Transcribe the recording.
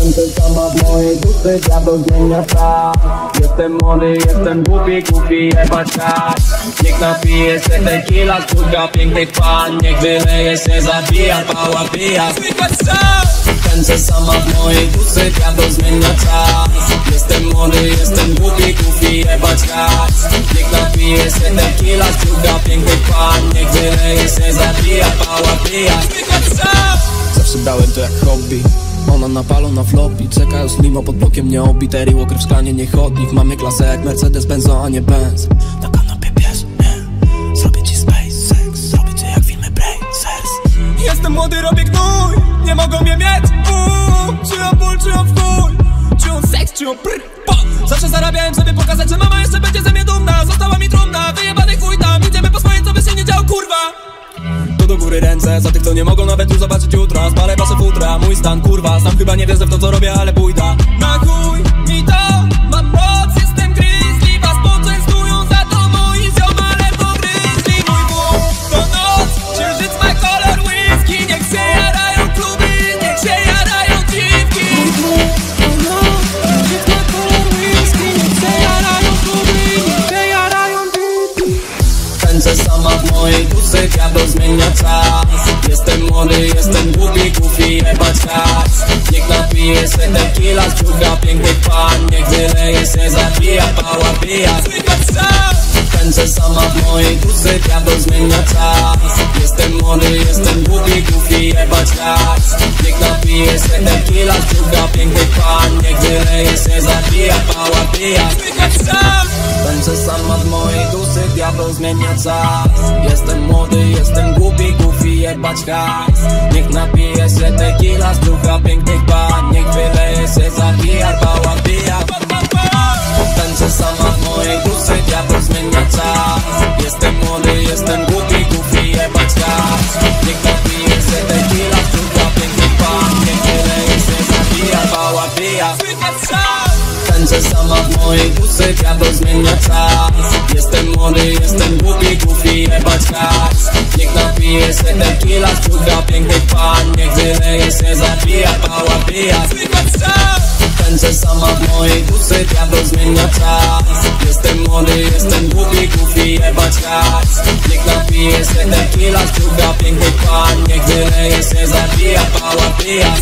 Tańczę sama w mojej duszy, diabeł zmienia czas. Jestem młody, jestem głupi, jebać czas. Niech napije się tequila, sztuka pięknych pan. Niech wyleje się, zabija, pała pija. Tańczę sama w mojej duszy, diabeł zmienia czas. Jestem młody, jestem głupi, jebać czas. Niech napije się tequila, sztuka pięknych pan. Niech wyleje się, zabija, pała pija. Zawsze brałem to jak hobby. Ona napalona floppy, czeka już limo pod blokiem nieobite. Walker w szklanie, nie chodnik. Mamy klasę jak Mercedes Benzo, a nie Benz. Na kanapie bierz, nie. Zrobię ci space sex, zrobię cię jak filmy Brazers. Jestem młody, robię gnój, nie mogą mnie mieć. Czują ból, czują wkuj, czują seks, czują prr, po. Zawsze zarabiałem, żeby pokazać, że mama jeszcze będzie ze mnie dumna. Została mi trumna, wyjebany chuj tam. Idziemy po swoje, co by się nie działo, kurwa. Do góry ręce, za tych co nie mogą nawet już zobaczyć jutra. Spalę wasze futra, mój stan kurwa. Sam chyba nie wierzę w to co robię, ale pójdę. Na chuj mi to, mam moc, jestem grizzly. Was poczęstują za to moi ziomale pogryzli. Mój wół to noc, księżyc ma kolor whisky. Niech się jarają kluby, niech się jarają dziwki. Mój wół to noc, księżyc ma kolor whisky. Niech się jarają kluby, niech się jarają dziwki. Tańczę sama w mojej duszy, diabeł zmienia czas. Jestem młody, jestem głupi, jebać czas. Niech napije się tequila, sztuka pięknych pan. Niech wyleje się, zabija, pała pija. Tańczę sama w mojej duszy, diabeł zmienia czas. Jestem młody, jestem głupi, jebać czas. Niech napije się tequila, sztuka pięknych pan. Niech wyleje się, zabija, pała pija. Tańczę sama w mojej duszy, diabeł zmienia czas. Jestem młody, jestem głupi, jebać hajs. Niech napije się tequila, sztuka pięknych pan. Niech wyleje się, zabija, pała pija. Tańczę sama w mojej duszy, diabeł zmienia czas. Jestem młody, jestem głupi, jebać hajs. Niech napije się tequila, sztuka pięknych pan. Niech wyleje się, zabija, pała pija. Tańczę sama w mojej duszy, diabeł zmienia czas. Jestem młody, jestem głupi, jebać hajs. Niech napije się tequila, sztuka pięknych pan. Niech wyleje się, zabija, pała pija. Tańczę sama w mojej duszy, diabeł zmienia czas. Jestem młody, jestem głupi, jebać hajs. Niech napije się tequila, sztuka pięknych pan. Niech wyleje się, zabija, pała pija.